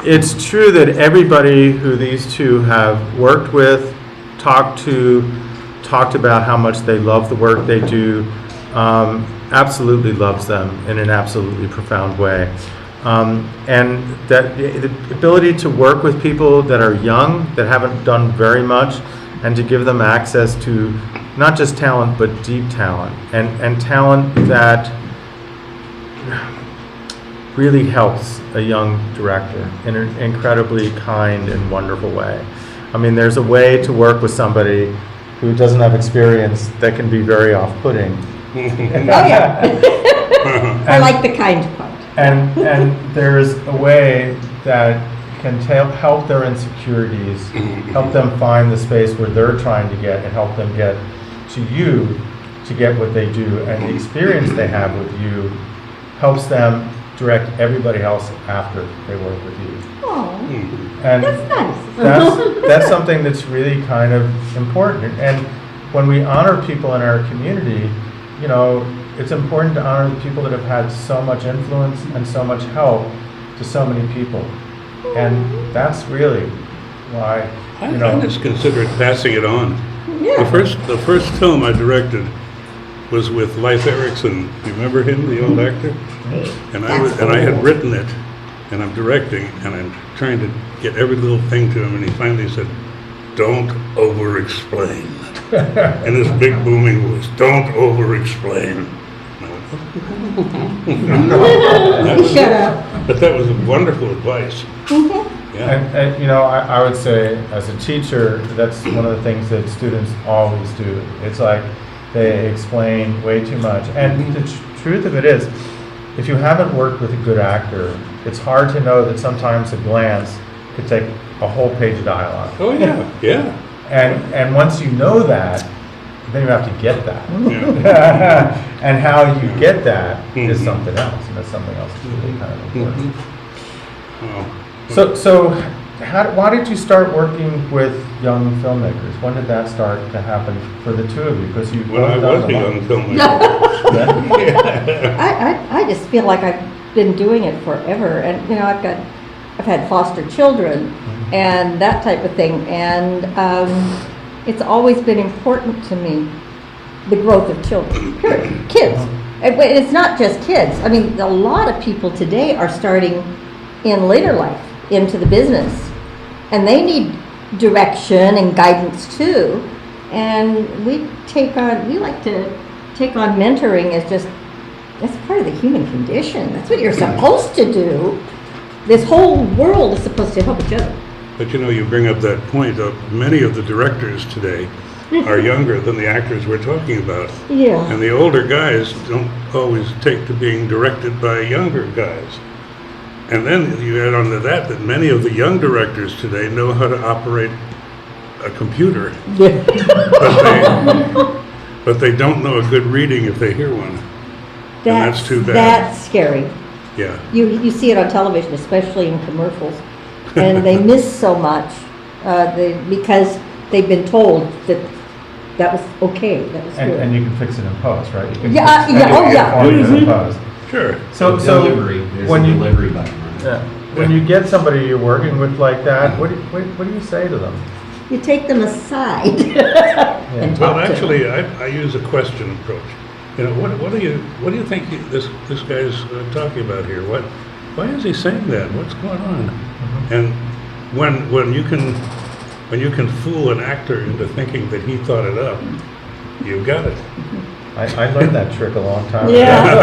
it's true that everybody who these two have worked with, talked about how much they love the work they do, absolutely loves them in an absolutely profound way. And that the ability to work with people that are young, that haven't done very much, and to give them access to not just talent, but deep talent, and talent that really helps a young director in an incredibly kind and wonderful way. I mean, there's a way to work with somebody who doesn't have experience that can be very off-putting. Oh, yeah. I like the kind part. And there's a way that can help their insecurities, help them find the space where they're trying to get, and help them get to you to get what they do. And the experience they have with you helps them direct everybody else after they work with you. Oh, and that's nice. That's something that's really kind of important. And when we honor people in our community, you know, it's important to honor the people that have had so much influence and so much help to so many people. And that's really why, you know. I just considered passing it on. Yeah. The first film I directed was with Leif Erickson. You remember him, the old actor? And I had written it, and I'm directing, and I'm trying to get every little thing to him, and he finally said, "Don't over-explain." In this big booming voice, "Don't over-explain." Shut up. But that was wonderful advice. Yeah. And you know, I would say as a teacher, that's one of the things that students always do. It's like they explain way too much. And the truth of it is, if you haven't worked with a good actor, it's hard to know that sometimes a glance could take a whole page of dialogue. Oh yeah, yeah. And once you know that, then you have to get that. Yeah. And how you get that is something else, and that's something else that's really kind of important. Oh. So why did you start working with young filmmakers? When did that start to happen for the two of you? Because you When I was a young filmmaker. I just feel like I've been doing it forever, and you know, I've had foster children and that type of thing, and it's always been important to me, the growth of children, period. Kids. It's not just kids. I mean, a lot of people today are starting in later life into the business, and they need direction and guidance too. And we like to take on mentoring as just, that's part of the human condition. That's what you're supposed to do. This whole world is supposed to help each other. But you know, you bring up that point of many of the directors today are younger than the actors we're talking about. Yeah. And the older guys don't always take to being directed by younger guys. And then you add on to that many of the young directors today know how to operate a computer. But they don't know a good reading if they hear one. And that's too bad. That's scary. Yeah. You see it on television, especially in commercials, and they miss so much because they've been told that was okay, that was good. And you can fix it in post, right? You can Yeah, fix yeah, oh, yeah. in post. Sure. So delivery, there's when a you delivery button. when you get somebody you're working with like that, what do you say to them? You take them aside and talk Well, to actually, them. I use a question approach. You know, what do you think this guy's talking about here? Why is he saying that? What's going on? And when you can fool an actor into thinking that he thought it up, you've got it. I learned that trick a long time ago. Yeah.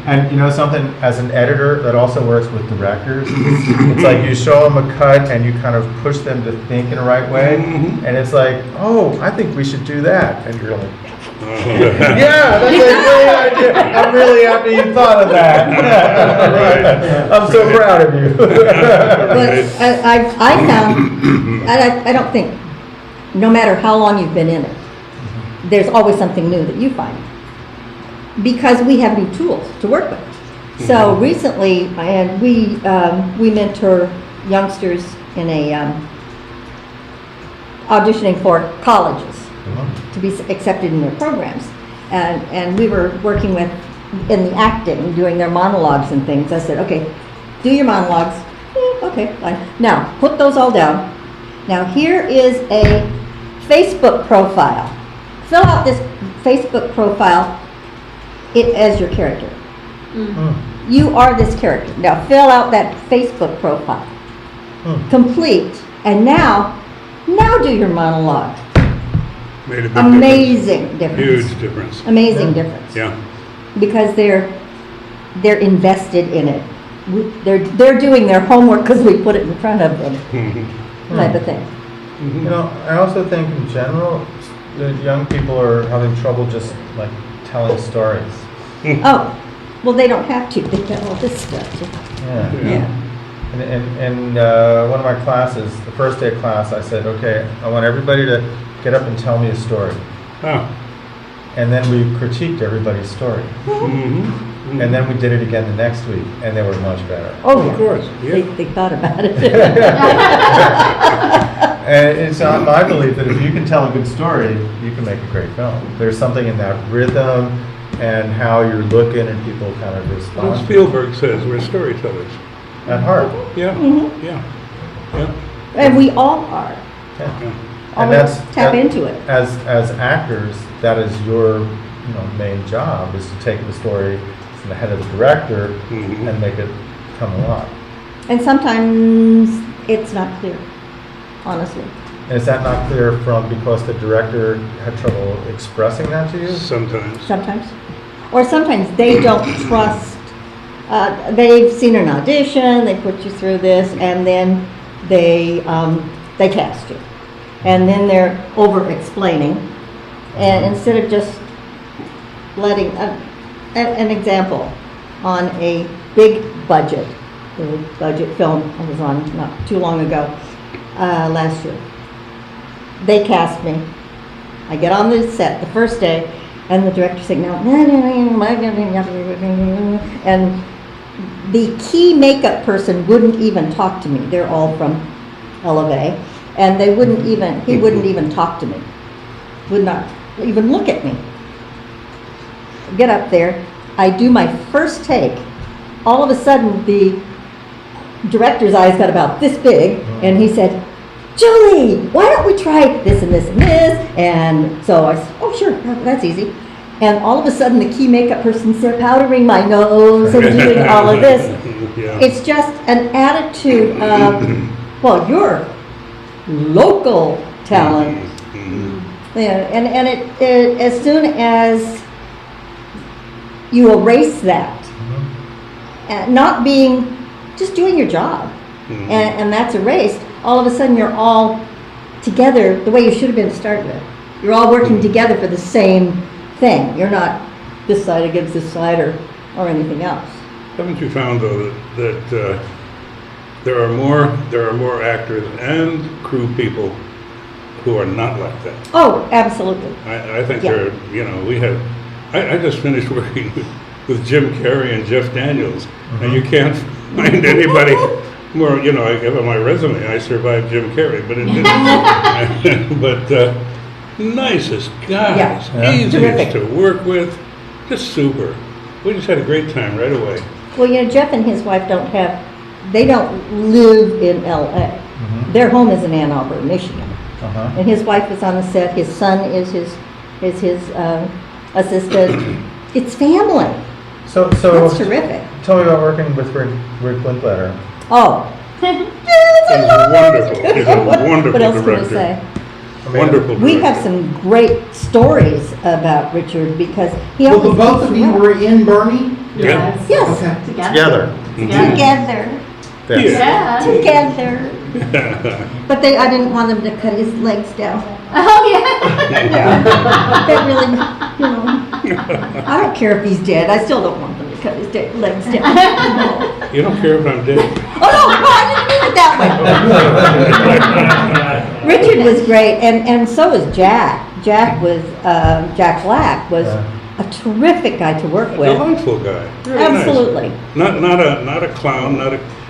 And you know something, as an editor that also works with directors, it's like you show them a cut and you kind of push them to think in the right way, and it's like, oh, I think we should do that, and you're like, yeah, that's a great idea. I'm really happy you thought of that. I'm so proud of you. But I found, I don't think, no matter how long you've been in it, there's always something new that you find, because we have new tools to work with. So recently, we mentor youngsters in a auditioning for colleges to be accepted in their programs, and we were working with in the acting, doing their monologues and things. I said, okay, do your monologues. Okay, fine. Now, put those all down. Now, here is a Facebook profile. Fill out this Facebook profile as your character. You are this character. Now, fill out that Facebook profile. Complete. And now do your monologue. Made a big Amazing difference. Huge difference. Amazing difference. Yeah. Because they're invested in it. They're doing their homework because we put it in front of them, type of thing. You know, I also think in general, the young people are having trouble just like telling stories. Oh, well, they don't have to. They've got all this stuff. Yeah. Yeah. And one of my classes, the first day of class, I said, okay, I want everybody to get up and tell me a story. Oh. And then we critiqued everybody's story. And then we did it again the next week, and they were much better. Oh, yeah. Of course. Yeah. They thought about it. And it's not my belief that if you can tell a good story, you can make a great film. There's something in that rhythm and how you're looking and people kind of Well, respond Spielberg says we're storytellers. at heart. Yeah. Yeah. Yeah. And we all are. Yeah. Yeah. Always tap into it. As actors, that is your main job, is to take the story from the head of the director and make it come alive. And sometimes it's not clear, honestly. And is that not clear because the director had trouble expressing that to you? Sometimes. Sometimes. Or sometimes they don't trust, they've seen an audition, they put you through this, and then they cast you. And then they're over-explaining. And instead of just letting, an example, on a big budget film I was on not too long ago, last year. They cast me. I get on the set the first day, and the director said, no, and the key makeup person wouldn't even talk to me. They're all from LA, and he wouldn't even talk to me. Would not even look at me. Get up there, I do my first take. All of a sudden, the director's eyes got about this big, and he said, Julie, why don't we try this and this and this? And so I said, oh, sure, that's easy. And all of a sudden, the key makeup person's there powdering my nose and doing all of this. Yeah. It's just an attitude of, well, you're local talent. Yeah, and it as soon as you erase that, not being, just doing your job, and that's erased, all of a sudden you're all together the way you should have been to start with. You're all working together for the same thing. You're not this side against this side or anything else. Haven't you found though that there are more actors and crew people who are not like that? Oh, absolutely. I think Yeah. we have. I just finished working with Jim Carrey and Jeff Daniels, and you can't find anybody more. I have on my resume I survived Jim Carrey, but it didn't. But nicest guys, Yeah. easiest Terrific. to work with, just super. We just had a great time right away. Well, Jeff and his wife don't live in LA. Their home is in Ann Arbor, Michigan. And his wife is on the set. His son is his assistant. It's family. So That's terrific. tell me about working with Rick Linklater. Oh. He's wonderful. He's a wonderful What else can we director. say? Wonderful. We director. have some great stories about Richard because he Well, always the both of you were in Bernie? Yeah. Yes. Okay. Together. Together. Yeah. Together. But I didn't want him to cut his legs down. Oh, yeah. That really, I don't care if he's dead. I still don't want him to cut his legs down. No. You don't care if I'm dead. Oh, no, I didn't mean it that way. Richard was great, and so was Jack. Jack Black was a terrific guy to work with. Delightful guy. Very nice. Absolutely. Not a clown.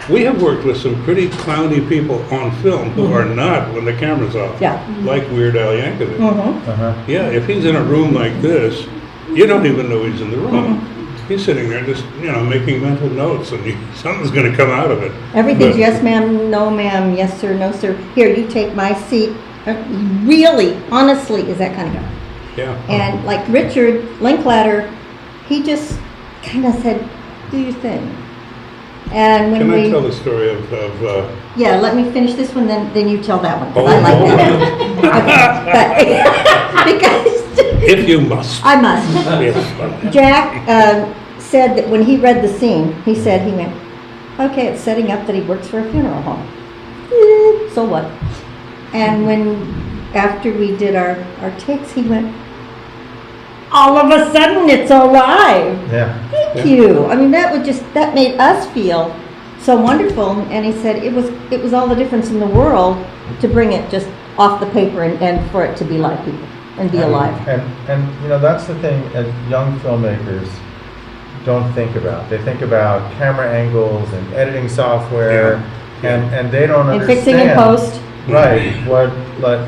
We have worked with some pretty clowny people on film who are not when the camera's off. Yeah. Like Weird Al Yankovic. Mm-hmm. Yeah, if he's in a room like this, you don't even know he's in the room. he's sitting there just, making mental notes, and something's going to come out of it. Everything's But- yes ma'am, no ma'am, yes sir, no sir. Here, you take my seat. Really, honestly, is that kind of guy. Yeah. And like Richard Linklater, he just kind of said, do your thing. And when Can we... I tell the story of Yeah, let me finish this one, then you tell that one, 'cause Oh, I like no. that. Okay. Because If you must. I must. Yes. Jack said that when he read the scene, he went, okay, it's setting up that he works for a funeral home. So what? And after we did our takes, he went, all of a sudden it's alive. Yeah. Thank you. I mean, that made us feel so wonderful. And he said it was all the difference in the world to bring it just off the paper and for it to be live people and be alive. And that's the thing as young filmmakers don't think about. They think about camera angles and editing software, and they don't And understand. fixing in post. Right.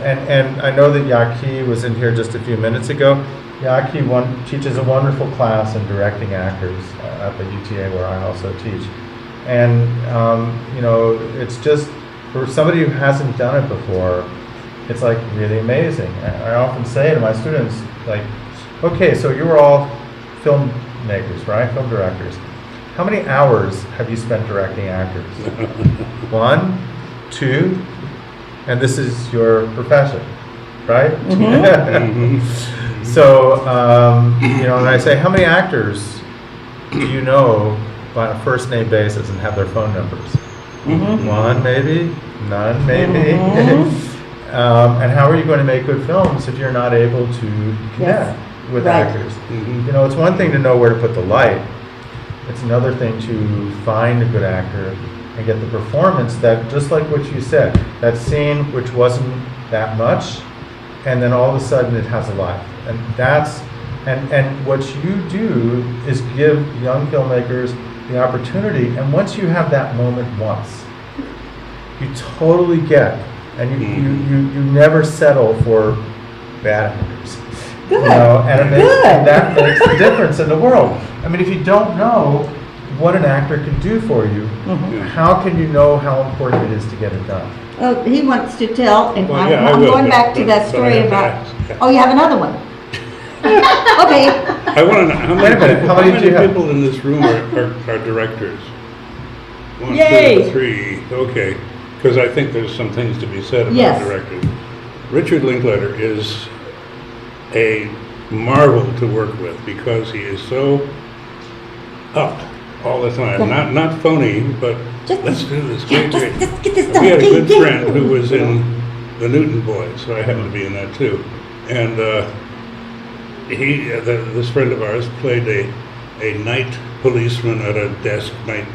And I know that Yaki was in here just a few minutes ago. Yaki teaches a wonderful class in directing actors at the UTA, where I also teach. And it's just for somebody who hasn't done it before, it's like really amazing. I often say to my students, like, okay, so you were all filmmakers, right? Film directors. How many hours have you spent directing actors? 1, 2, and this is your profession, right? Mm-hmm. So, and I say, how many actors do you know on a first name basis and have their phone numbers? Mm-hmm. 1, maybe, none, maybe. Mm-hmm. And how are you going to make good films if you're not able to connect with Right. actors? Mhm. It's one thing to know where to put the light. It's another thing to find a good actor and get the performance that, just like what you said, that scene which wasn't that much, and then all of a sudden it has a life. And and what you do is give young filmmakers the opportunity, and once you have that moment once, you totally get, and you never settle for bad actors. Good. And Good. that makes the difference in the world. I mean, if you don't know what an actor can do for you, Mhm. how can you know how important it is to get it done? Oh, he wants to tell, and Well, I'm, yeah, I I'm will, going but- back to but- that but I story have to about. ask, yeah. Oh, you have another one. Okay. I want to know how Wait a minute, how many do you have? people in this room are directors? 1, Yay. 2, 3. Okay, because I think there's some things to be said about Yes. directors. Richard Linklater is a marvel to work with because he is so up all the time. Not phony, but Just- let's do this. Yeah, Great, great. just get this We done. had a good Yeah. friend who was in the Newton Boys, so I happened to be in that too. And this friend of ours played a night policeman at a desk, night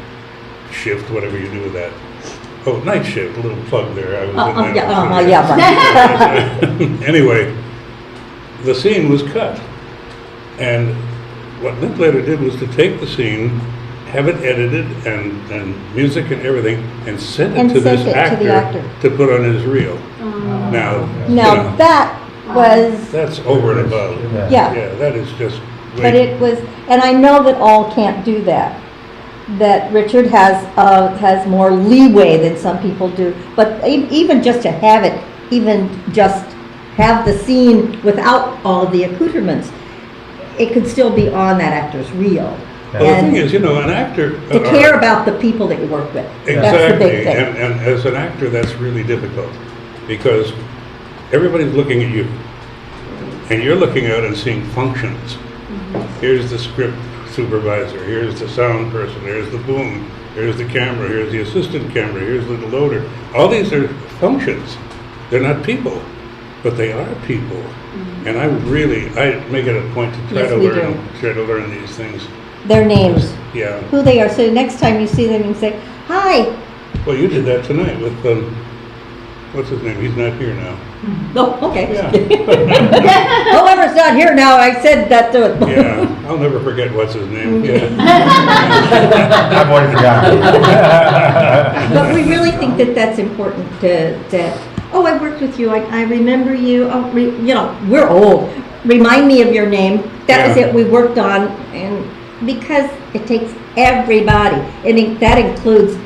shift, whatever you do with that. Oh, night shift, a little plug there. I was in that. Yeah, right. Anyway, the scene was cut. And what Linklater did was to take the scene, have it edited and music and everything, and send it And to this sent it to the actor. to put on his reel. Now, Now, that was, that's over and above. yeah, Yeah, that is just but way, it was, and I know that all can't do that. That Richard has more leeway than some people do, but even just to have it, even just have the scene without all of the accoutrements, it could still be on that actor's reel. well, the And thing is, an actor. to care about the people that you work with, that's the Exactly, big thing. and as an actor, that's really difficult, because everybody's looking at you, and you're looking out and seeing functions. Here's the script supervisor, here's the sound person, here's the boom, here's the camera, here's the assistant camera, here's the loader. All these are functions. They're not people, but they are people. And I make it a point to Yes, we do. try to learn these things. Their names, Yeah. who they are, so next time you see them, you can say, hi. Well, you did that tonight with, what's his name? He's not here now. Oh, okay. Yeah. Whoever's not here now, I said that to it. Yeah, I'll never forget what's his name. Yeah. I've already forgotten. But we really think that that's important oh, I worked with you, I remember you, we're old. Remind me of your name. That was Yeah. it, we worked on, and Because it takes everybody, and that includes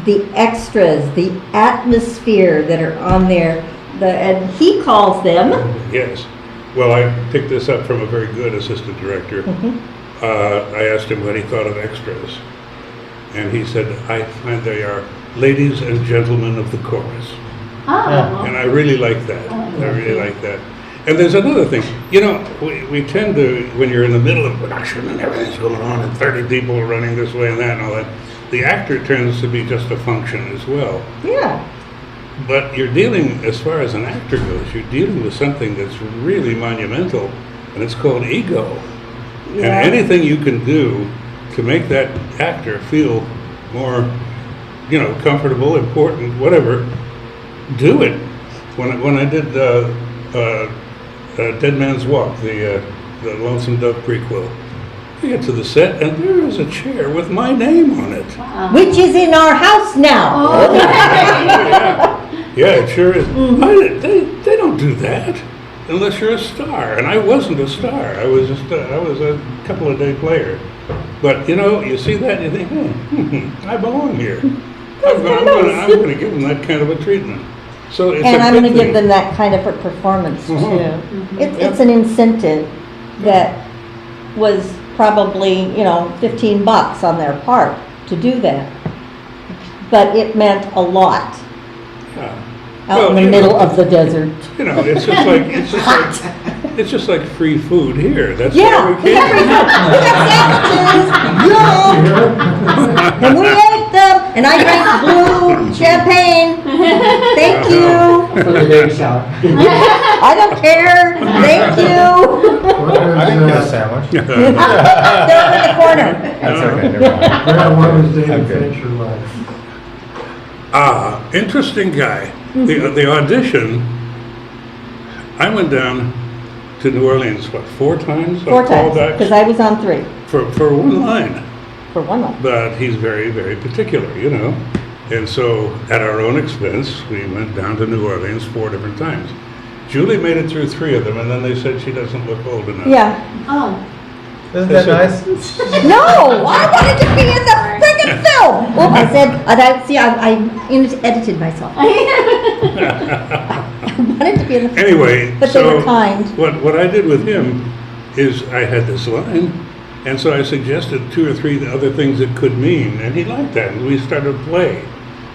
the extras, the atmosphere that are on there, and he calls them. Yes. Well, I picked this up from a very good assistant director. I asked him what he thought of extras. And he said, I find they are ladies and gentlemen of the chorus. Oh. And I really like that. I really like that. And there's another thing. You know, we tend to, when you're in the middle of production and everything's going on and 30 people are running this way and that and all that, the actor tends to be just a function as well. Yeah. But you're dealing, as far as an actor goes, you're dealing with something that's really monumental, and it's called ego. Yeah. And anything you can do to make that actor feel more, you know, comfortable, important, whatever, do it. When I did Dead Man's Walk, the Lonesome Dove prequel, I get to the set, and there is a chair with my name on it. Which is in our house now. Oh. Yeah, it sure is. They don't do that unless you're a star, and I wasn't a star. I was just I was a couple of day player. But you know, you see that, and you think, I belong here. I'm going to give them that kind of a treatment. So it's And a I'm good going to give thing. them that kind of a performance too. It's an incentive that was probably, $15 on their part to do that. But it meant a lot Yeah. out in the middle of the desert. You know, it's just like free food here. That's Yeah, why we we got can't. free sandwiches, and we ate them, and I drank blue champagne. Thank you. For the big shot. I don't care. Thank you. I didn't get a sandwich. They're in the corner. That's okay, never mind. Grant, what was I'm David good. Fincher like? Interesting guy. The audition, I went down to New Orleans, 4 times? 4 on times, callbacks because I was on 3 for one line. for one month. But he's very, very particular, you know. And so, at our own expense, we went down to New Orleans 4 different times. Julie made it through 3 of them, and then they said she doesn't look old enough. Yeah. Oh. Isn't that nice? No, I wanted to be in the friggin' film. Well, I said, I edited myself. I wanted to be in the film. Anyway, But they were kind. What I did with him is I had this line, and so I suggested 2 or 3 other things it could mean, and he liked that, and we started to play.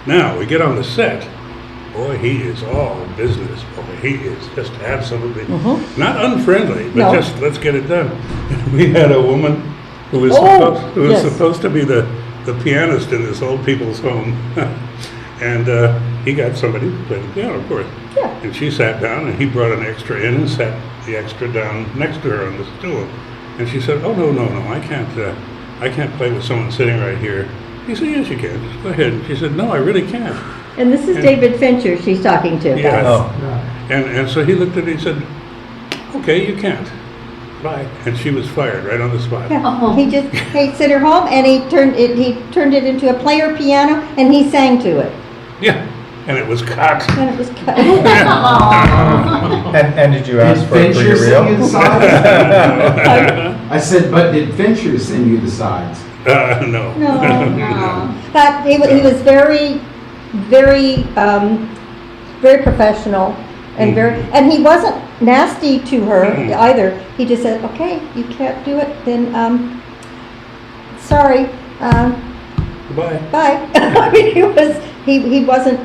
Now, we get on the set, boy, he is all business, boy, he is just absolutely, not unfriendly, but No. just, let's get it done. We had a woman who was, Yes. supposed to be the pianist in this old people's home, and he got somebody to play the piano, of course. Yeah. And she sat down, and he brought an extra in and sat the extra down next to her on the stool. And she said, "Oh no, I can't play with someone sitting right here." He said, "Yes, you can. Just go ahead." And she said, "No, I really can't." And this is David Fincher she's talking to. Yes. Oh. And so he looked at it and he said, "Okay, you can't. Bye." And she was fired right on the spot. Yeah. Oh. He sent her home, and he turned it into a player piano, and he sang to it, Yeah. And it was cut. and it was cut. And did you ask Did for it for Fincher your send you real? the sides? I said, but did Fincher send you the sides? No. No. But he was very, very, very professional, and and he wasn't nasty to her either. He just said, "Okay, you can't do it, then sorry, Goodbye. bye." I mean, he wasn't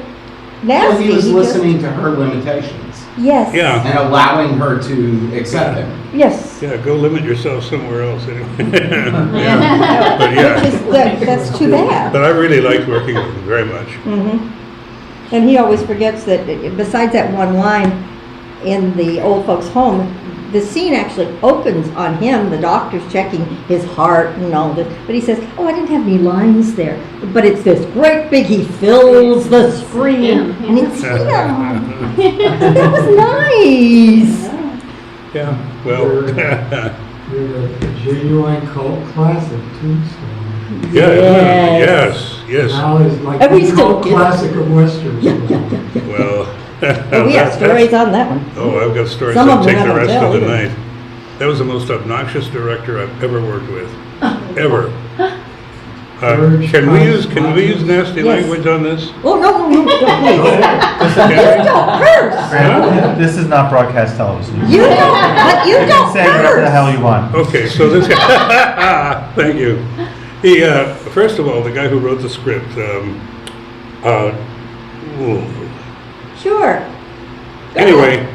nasty. Well, he was just- listening to her limitations Yes. Yeah. and allowing her to accept them. Yes. Yeah, go limit yourself somewhere else anyway. Yeah. But yeah. Which is that's too bad. But I really liked working with him very much. And he always forgets that besides that one line in the old folks' home, the scene actually opens on him. The doctor's checking his heart and all this. But he says, "Oh, I didn't have any lines there." But it's this great big, he fills the screen. And it's him. That was nice. Yeah, well, You're a genuine cult classic, Tombstone. yes. Now is like And we the still cult get it. classic of westerns. Well. But we have stories on that one. Oh, I've got stories Some that of them take the haven't rest of the told. night. That was the most obnoxious director I've ever worked with. ever. George Can we use nasty Yes. language on this? Oh, no, please. You don't curse. Grant, this is not broadcast television. You don't, but you You can don't say whatever the hell curse. you want. Okay, so this guy, thank you. He, first of all, the guy who wrote the script, Sure. anyway,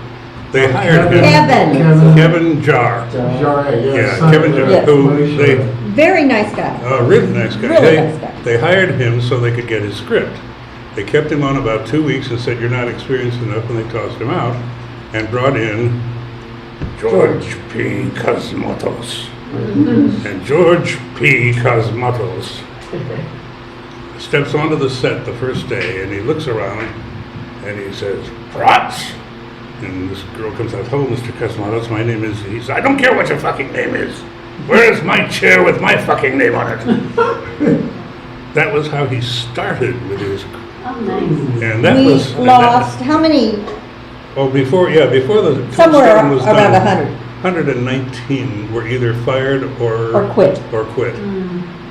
they hired him. Kevin. Kevin Jar. Yeah, Kevin Jar, Yes. who they, Very nice guy. really nice guy. Really They- nice guy. They hired him so they could get his script. They kept him on about 2 weeks and said, you're not experienced enough, and they tossed him out and brought in George P. Cosmatos. And George P. Cosmatos steps onto the set the first day, and he looks around and he says, "Props." And this girl comes out, "Hello, Mr. Cosmatos, my name is," he says, "I don't care what your fucking name is. Where is my chair with my fucking name on it?" That was how he started with his, Oh, nice. and that We was and lost, how many, before the somewhere tombstone was around done, 100, 119 were either fired or quit. or quit.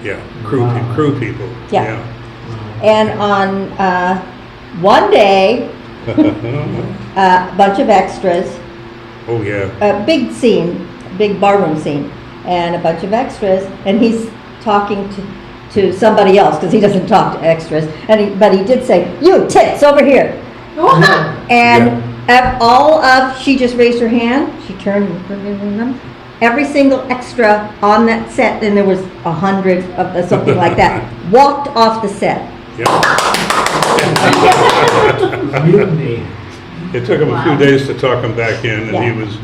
Yeah, crew Wow. crew people. Yeah. And on one day, a bunch of extras, Oh yeah. a big scene, big barroom scene, and a bunch of extras, and he's talking to somebody else, because he doesn't talk to extras, but he did say, "You tits, over here." And she just raised her hand, she turned, every single extra on that set, and there was 100 of something like that, walked off the set. Mutiny. It took him a few Wow. days to talk him back in, and Yeah. he was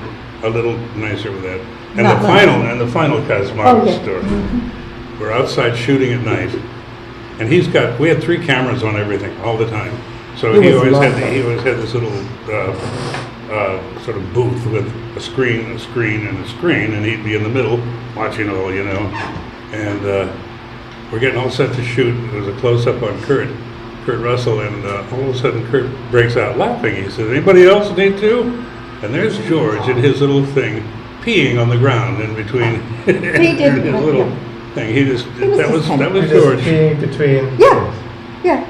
a little nicer with that. And Not the much. final Cosmatos Oh, yeah. story. We're outside shooting at night, and we had 3 cameras on everything all the time. So It he was always lovely. had this little sort of booth with a screen, and a screen, and he'd be in the middle watching all, And we're getting all set to shoot. It was a close up on Kurt Russell, and all of a sudden Kurt breaks out laughing. He says, "Anybody else need to?" And there's George in his little thing, peeing on the ground in between He did, his little thing. He was just that was Just George. peeing between. Yeah,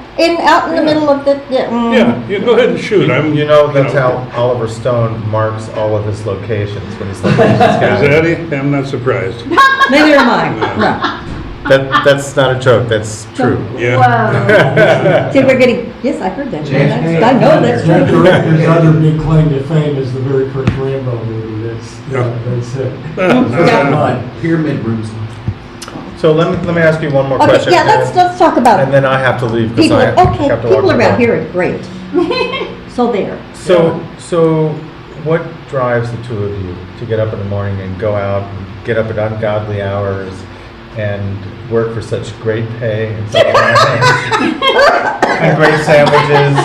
out in the middle of the, Yeah, you go ahead and shoot. That's how Oliver Stone marks all of his locations when he's like, "This guy." Is that it? I'm not surprised. Neither am I, no. That's not a joke, that's true. Yeah. Whoa. See, we're getting, yes, I heard that. James, I know that's That true. director's other big claim to fame is the very first Rambo movie. That's it. Yeah. Pyramid rooms. So let me ask you one more Okay, question. yeah, let's talk And about then I have to leave because people, I okay, have to people walk around around. here are great. So there. So what drives the two of you to get up in the morning and go out and get up at ungodly hours and work for such great pay and such and great sandwiches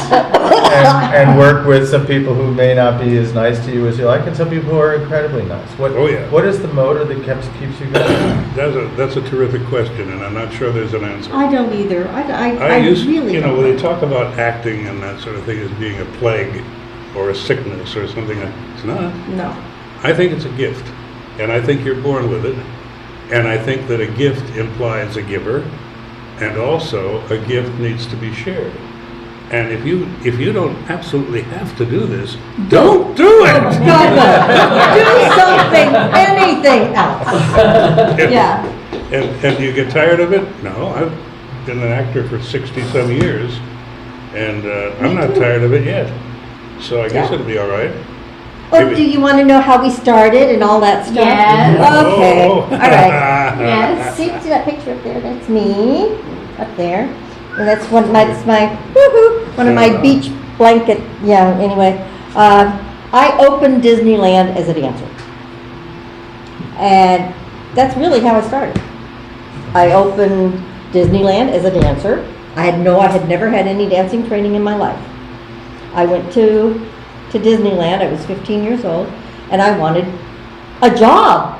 and work with some people who may not be as nice to you as you like and some people who are incredibly nice? Oh, yeah. What is the motor that keeps you going? That's a terrific question, and I'm not sure there's an answer. I don't either. I used, really don't. when they talk about acting and that sort of thing as being a plague or a sickness or something, it's not. No. I think it's a gift, and I think you're born with it, and I think that a gift implies a giver, and also a gift needs to be shared. And if you don't absolutely have to do this, don't do it. God, no. Do something, anything else. Yeah. And do you get tired of it? No, I've been an actor for 60-some years, and I'm not tired of it yet. So I guess Yeah. it'll be all right. Oh, Maybe- do you want to know how we started and all that stuff? Yes. Okay, Oh. all right. Yes. See that picture up there? That's me, up there. And that's one of my beach blanket, yeah, anyway. I opened Disneyland as a dancer. And that's really how I started. I opened Disneyland as a dancer. I had never had any dancing training in my life. I went to Disneyland, I was 15 years old, and I wanted a job.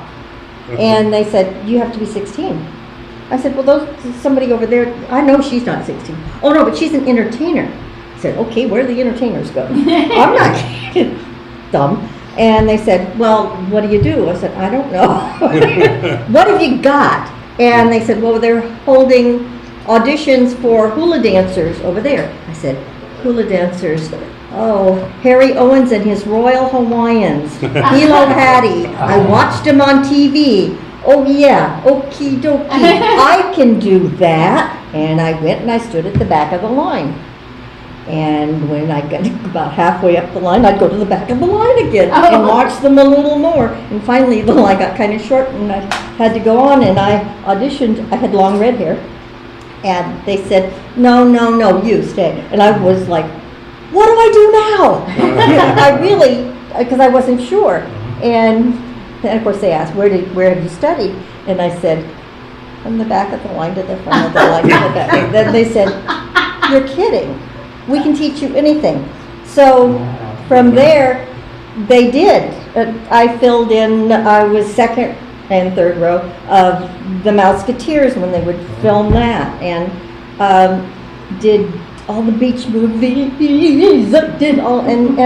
And they said, you have to be 16. I said, well, somebody over there, I know she's not 16. Oh no, but she's an entertainer. I said, okay, where do the entertainers go? I'm not dumb. And they said, well, what do you do? I said, I don't know. What have you got? And they said, well, they're holding auditions for hula dancers over there. I said, hula dancers? Oh, Harry Owens and his Royal Hawaiians. Hilo Hattie. I watched him on TV. Oh yeah, okie dokie. I can do that. And I went and I stood at the back of the line. And when I got about halfway up the line, I'd go to the back of the line again and watch them a little more. And finally the line got kind of short and I had to go on, and I auditioned. I had long red hair. And they said, no, you stay. And I was like, what do I do now? I really, because I wasn't sure. And then of course they asked, where have you studied? And I said, from the back of the line to the front of the line to the back. Then they said, you're kidding. We can teach you anything. So from there, they did. I filled in, I was second and third row of the Mouseketeers when they would film that, and did all the beach movies, did all, and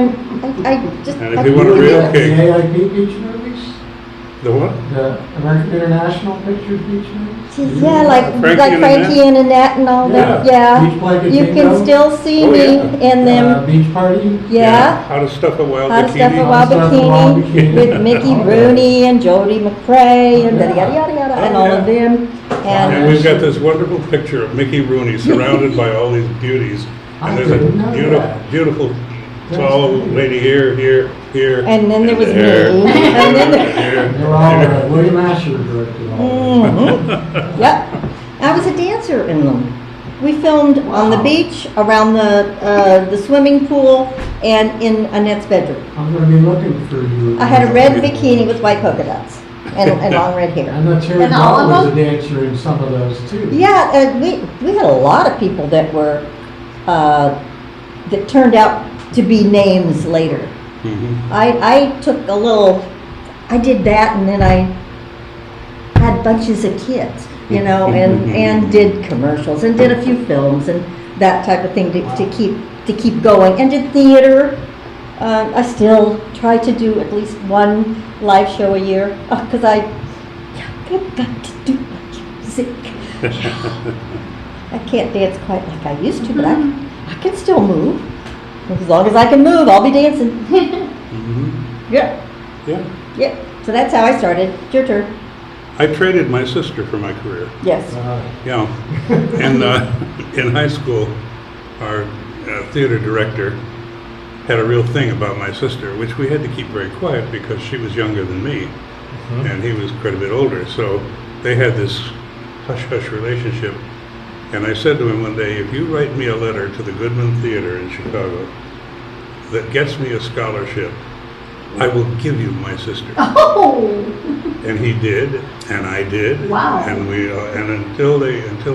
I just. And if you want a real The kick, AIP beach movies? the what? The American International Pictures beach movies? Yeah, like Frankie and Annette and all that, yeah. Beach Blanket You can Bingo? still see Oh, me yeah. in them, Beach Party? yeah. How to Stuff a Wild How to Stuff a Bikini. Wild How to Stuff a Wild Bikini Bikini. with Mickey Oh, yeah. Rooney and Jody McRae and yada yada yada and all of yeah. them. And we've got this wonderful picture of Mickey Rooney surrounded by all these beauties. I And there's a didn't know that. beautiful, That's tall great. lady here, And then there was me. there, And then here, They were all, William Asher directed all of them. Yep. I was a dancer in them. We filmed on the Wow. beach, around the swimming pool, and in Annette's bedroom. I'm gonna be looking for you. I had a red bikini with white polka dots and long red hair. I know Terry And all of Bell was a them? dancer in some of those too. Yeah, we had a lot of people that were, that turned out to be names later. Mhm. I took a little, I did that, and then I had bunches of kids, you know, and did commercials and did a few films and that type of thing to keep going, and did theater. I still try to do at least one live show a year because I've got to do music. I can't dance quite like I used to, but I can still move. As long as I can move, I'll be dancing. Mhm. Yeah. Yeah. Yep. So that's how I started. It's your turn. I traded my sister for my career. Yes. Yeah. And in high school, our theater director had a real thing about my sister, which we had to keep very quiet because she was younger than me, and he was quite a bit older. So they had this hush-hush relationship. And I said to him one day, if you write me a letter to the Goodman Theater in Chicago that gets me a scholarship, I will give you my sister. Oh, And he did, and I did. Wow. And we, and until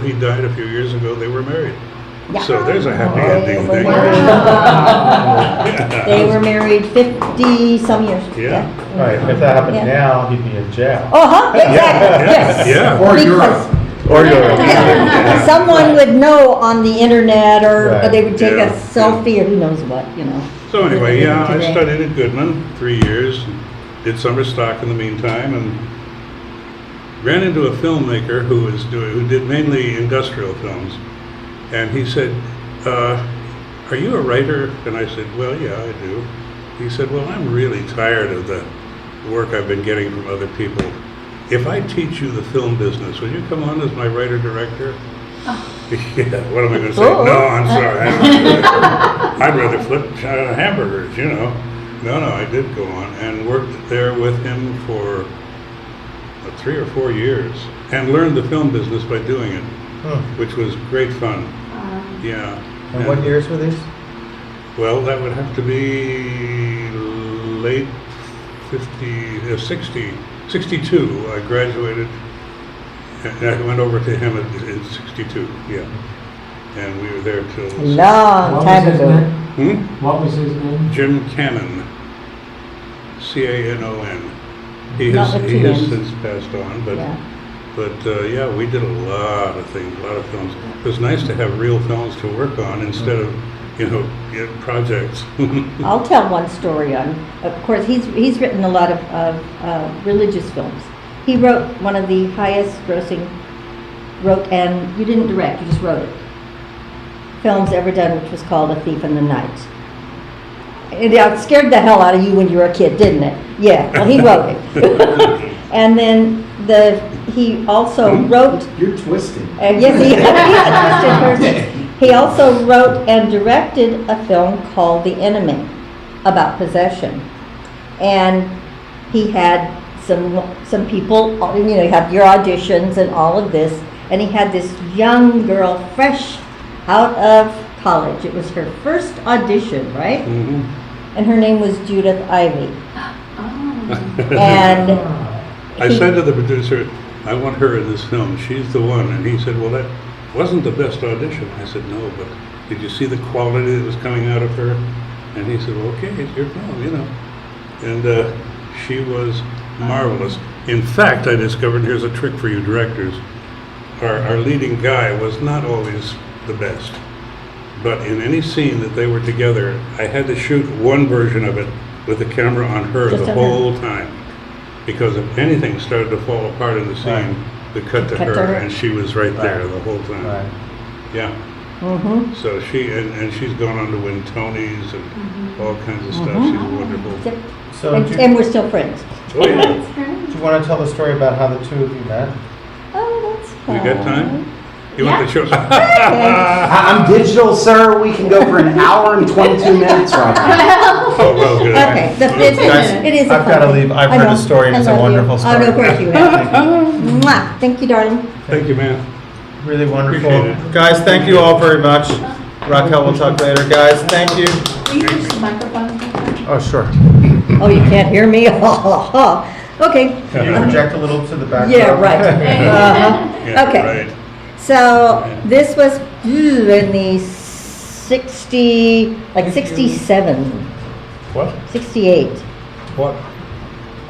he died a few years ago, they were married. Yeah. So there's a happy They ending were thing. married. They were married 50 some years. Yeah. Right, if that happened Yeah. now, he'd be in jail. Exactly. Yes. Yeah. Or Because- Europe. Or you're. Someone would know on the internet, or Right. they would take Yeah. a selfie, or who knows what, you know. So anyway, yeah, I Today. studied at Goodman 3 years, did summer stock in the meantime, and ran into a filmmaker who did mainly industrial films. And he said, are you a writer? And I said, well, yeah, I do. He said, well, I'm really tired of the work I've been getting from other people. If I teach you the film business, will you come on as my writer-director? Yeah, what am I going to say? Oh. No, I'm sorry. I'd rather flip hamburgers, you know. No, I did go on and worked there with him for 3 or 4 years and learned the film business by doing it, which was great fun. Yeah. And what years were these? Well, that would have to be late 62. I graduated, and I went over to him in 62, yeah. And we were there till... Long What time was his ago. name? Hmm? What was his name? Jim Cannon, C-A-N-O-N. He Not has with two N's. since passed on, but Yeah. yeah, we did a lot of things, a lot of films. It was nice to have real films to work on instead of, projects. I'll tell one story on, of course, he's written a lot of religious films. He wrote one of the highest grossing wrote, and you didn't direct, you just wrote it. Films ever done, which was called A Thief in the Night. It scared the hell out of you when you were a kid, didn't it? Yeah, well, he wrote it. And then he also wrote... You're twisted. Yes, he's a twisted person. He also wrote and directed a film called The Enemy, about possession. And he had some people, you know, you have your auditions and all of this, and he had this young girl fresh out of college. It was her first audition, right? Mm-hmm. And her name was Judith Ivey. Oh. And I said to the producer, I want her in this film. She's the one. And he said, well, that wasn't the best audition. I said, no, but did you see the quality that was coming out of her? And he said, well, okay, it's your film, you know. And she was marvelous. In fact, I discovered, here's a trick for you directors, our leading guy was not always the best. But in any scene that they were together, I had to shoot one version of it with the camera on her Just the on whole time. Because if anything started to fall apart in the scene, we cut to her, and she was right there the whole time. Right. Yeah. Mm-hmm. So and she's gone on to win Tonys and all kinds of stuff. She's wonderful. Yep. So And we're still friends. Oh yeah. That's great. do you want to tell the story about how the two of you met? Oh, that's We fun. got time? You want the show? I'm digital, sir. We can go for an hour and 22 minutes right now. Oh, well, good. Okay, Guys, it is a I've fun got to thing. leave. I've I heard know. the story, and I it's a love you. wonderful story. I know, of course you have. Mwah. Thank you, darling. Thank you, man. Really wonderful. Appreciate it. Guys, thank you all very much. Raquel, we'll talk later. Guys, thank you. Will you use the microphone? Oh, sure. Oh, you can't hear me? Okay. Can you project a little to the back? Yeah, row? right. Yeah, Okay. Right. So this was in the 67, What? 68, What?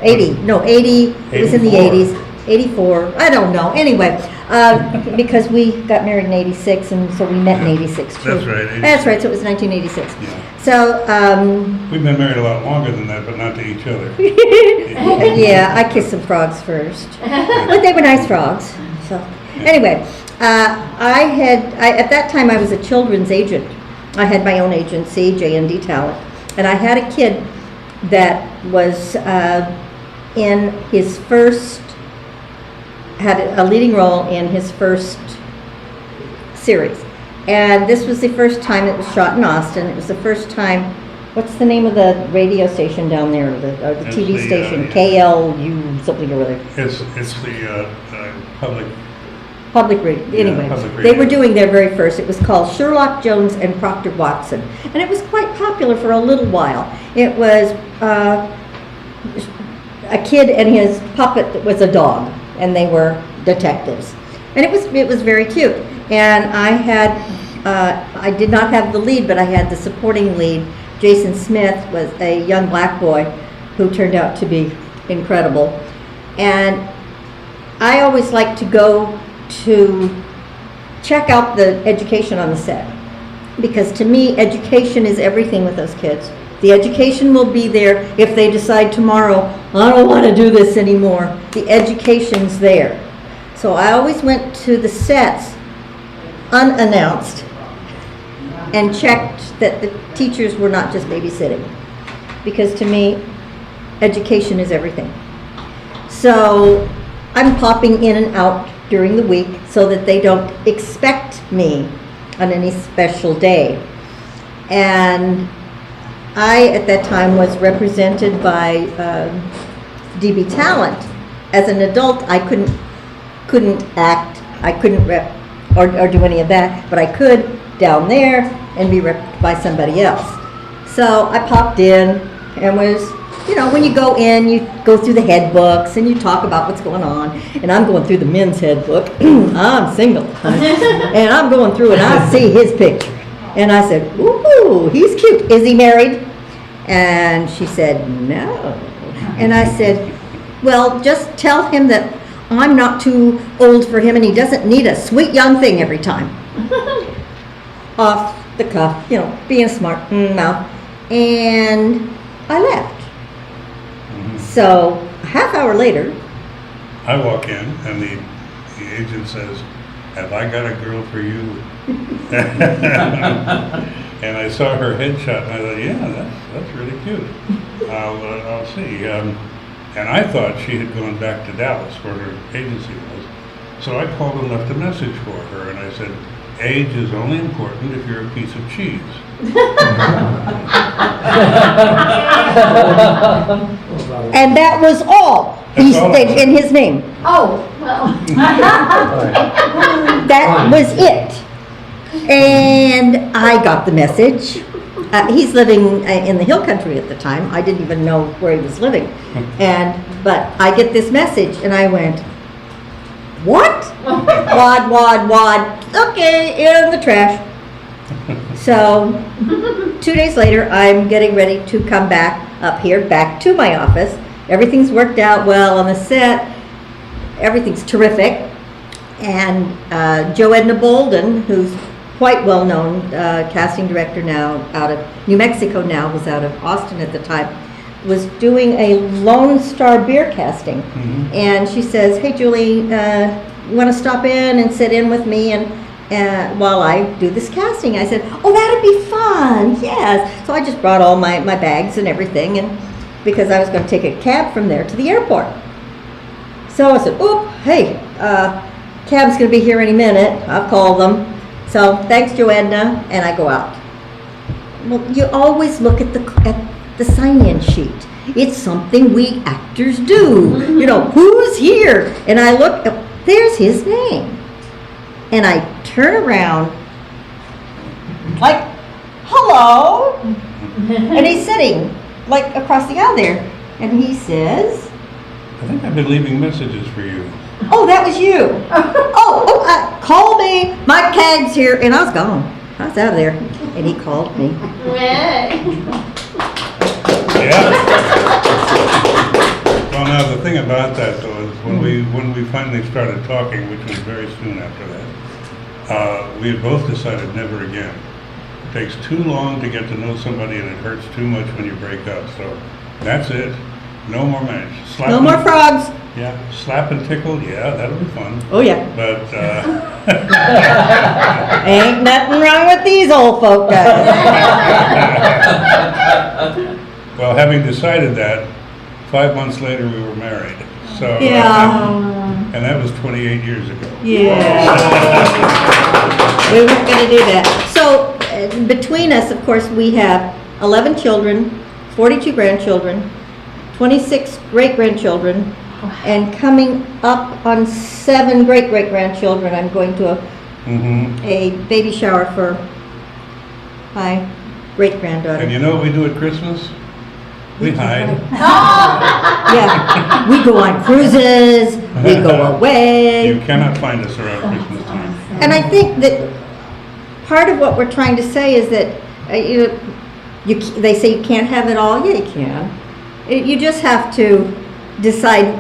80, no, 80, it was in the 84. 80s, 84, I don't know. Anyway, because we got married in 86, and so we met in 86 too. That's right, That's right, so it was 1986. Yeah. So, We've been married a lot longer than that, but not to each other. yeah, I kissed some frogs first, but they were nice frogs. So, anyway, at that time I was a children's agent. I had my own agency, J&D Talent, and I had a kid that was in his first, had a leading role in his first series. And this was the first time it was shot in Austin. It was the first time, what's the name of the radio station down there, the It's TV the, station, KLU something or other. It's the Public radio, anyway. Public They radio. were doing their very first. It was called Sherlock Jones and Proctor Watson. And it was quite popular for a little while. It was a kid and his puppet that was a dog, and they were detectives. And it was very cute. And I did not have the lead, but I had the supporting lead. Jason Smith was a young black boy who turned out to be incredible. And I always like to go to check out the education on the set, because to me education is everything with those kids. The education will be there if they decide tomorrow, I don't want to do this anymore. The education's there. So I always went to the sets unannounced and checked that the teachers were not just babysitting, because to me education is everything. So I'm popping in and out during the week so that they don't expect me on any special day. And I, at that time, was represented by DB Talent. As an adult, I couldn't act, I couldn't rep or do any of that, but I could down there and be repped by somebody else. So I popped in and was, you know, when you go in, you go through the head books and you talk about what's going on. And I'm going through the men's head book. I'm single. And I'm going through and I see his picture. And I said, ooh, he's cute. Is he married? And she said, no. And I said, well, just tell him that I'm not too old for him and he doesn't need a sweet young thing every time. Off the cuff, you know, being a smart mouth. And I left. So a half hour later, I walk in and the agent says, have I got a girl for you? And I saw her headshot, and I thought, yeah, that's really cute. I'll see. And I thought she had gone back to Dallas, where her agency was. So I called and left a message for her, and I said, age is only important if you're a piece of cheese. And that was all he That's all. said in his name. Oh, well. That was it. And I got the message. He's living in the hill country at the time. I didn't even know where he was living. But I get this message and I went, what? Wad. Okay, in the trash. So 2 days later, I'm getting ready to come back up here, back to my office. Everything's worked out well on the set. Everything's terrific. And Joe Edna Bolden, who's quite well-known casting director now out of New Mexico now, was out of Austin at the time, was doing a Lone Star beer casting. Mm-hmm. And she says, hey, Julie, you want to stop in and sit in with me and while I do this casting? I said, oh, that'd be fun, yes. So I just brought all my bags and everything, and because I was going to take a cab from there to the airport. So I said, oop, hey, cab's going to be here any minute. I'll call them. So thanks, Joanna, and I go out. Well, you always look at the sign-in sheet. It's something we actors do. You know, who's here? And I look, there's his name. And I turn around, like, hello? And he's sitting, like, across the aisle there. And he says, I think I've been leaving messages for you. oh, that was you. Call me. My CAG's here. And I was gone. I was out of there. And he called me. Yeah. Well, now the thing about that though is when we finally started talking, which was very soon after that, we had both decided never again. It takes too long to get to know somebody, and it hurts too much when you break up. So that's it. No more marriage. Slap No more and- frogs. Yeah, slap and tickle. Yeah, that'll be fun. Oh, yeah. But Ain't nothing wrong with these old folk guys. well, having decided that, 5 months later we were married. So Yeah. and that was 28 years ago. Yeah. We weren't going to do that. So between us, of course, we have 11 children, 42 grandchildren, 26 great-grandchildren, and coming up on 7 great-great-grandchildren. I'm going to a baby shower for my great-granddaughter. And you know what we do at Christmas? We hide. Yeah, we go on cruises, we go away. You cannot find us around Christmas time. And I think that part of what we're trying to say is that they say you can't have it all. Yeah, you can. You just have to decide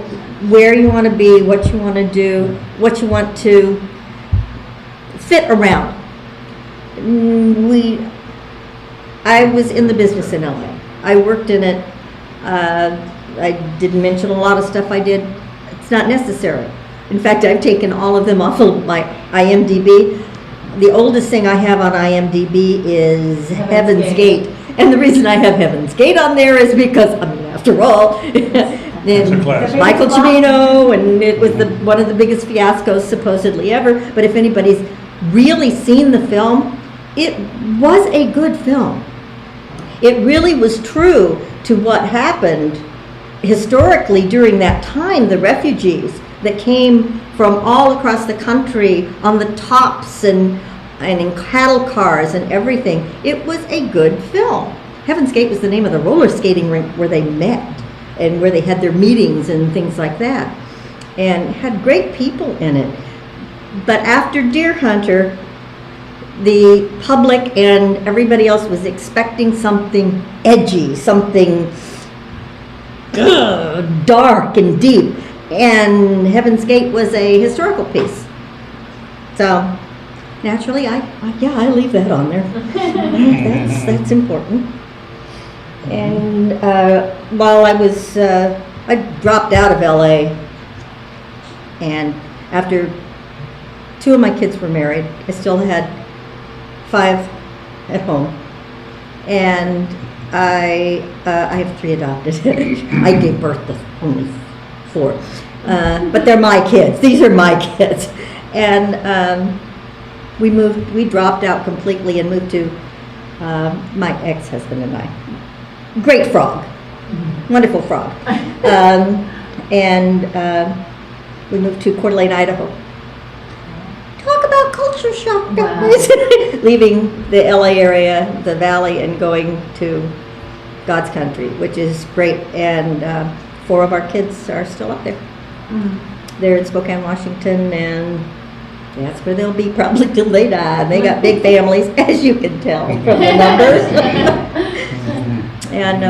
where you want to be, what you want to do, what you want to fit around. I was in the business in LA. I worked in it. I didn't mention a lot of stuff I did. It's not necessary. In fact, I've taken all of them off of my IMDb. The oldest thing I have on IMDb is Heaven's Gate. And the reason I have Heaven's Gate on there is because, I mean, after all, It's a classic. Michael Cimino, and it was one of the biggest fiascos supposedly ever. But if anybody's really seen the film, it was a good film. It really was true to what happened historically during that time, the refugees that came from all across the country on the tops and in cattle cars and everything. It was a good film. Heaven's Gate was the name of the roller skating rink where they met and where they had their meetings and things like that, and had great people in it. But after Deer Hunter, the public and everybody else was expecting something edgy, something dark and deep, and Heaven's Gate was a historical piece. So naturally, I leave that on there. That's important. And while I was, I dropped out of LA, and after 2 of my kids were married. I still had 5 at home. And I have 3 adopted. I gave birth to only 4. But they're my kids. These are my kids. And we dropped out completely and moved to my ex-husband and I. Great frog. Wonderful frog. And we moved to Coeur d'Alene, Idaho. Talk about culture shock, guys. Leaving the LA area, the valley, and going to God's country, which is great. And 4 of our kids are still up there. They're in Spokane, Washington, and that's where they'll be probably till they die. They got big families, as you can tell from the numbers. And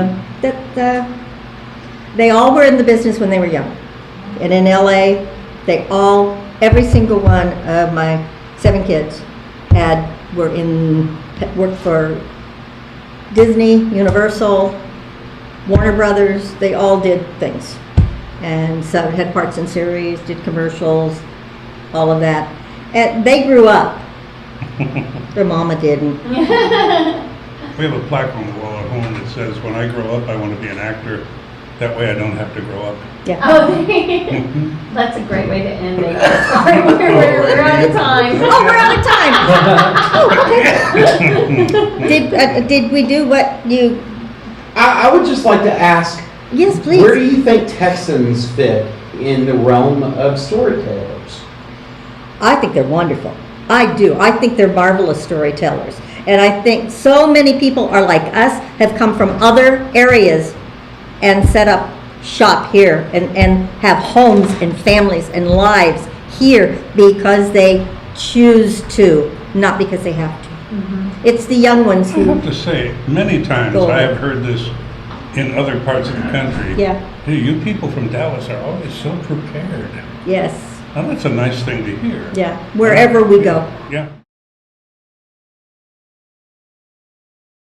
they all were in the business when they were young. And in LA, every single one of my 7 kids worked for Disney, Universal, Warner Brothers. They all did things. And so had parts and series, did commercials, all of that. And they grew up. Their mama didn't. We have a plaque on the wall at home that says, when I grow up, I want to be an actor. That way I don't have to grow up. Yeah. Oh, that's a great way to end it. Sorry, we're out of time. Oh, we're out of time. Oh, okay. Did we do what you? I would just like to ask, Yes, please. where do you think Texans fit in the realm of storytellers? I think they're wonderful. I do. I think they're marvelous storytellers. And I think so many people are like us, have come from other areas and set up shop here and have homes and families and lives here because they choose to, not because they have to. It's the young ones I who, have to say, many times Go I ahead. have heard this in other parts of the country. Yeah. Hey, you people from Dallas are always so prepared. yes, Now, that's a nice thing to hear. yeah, wherever we go. Yeah.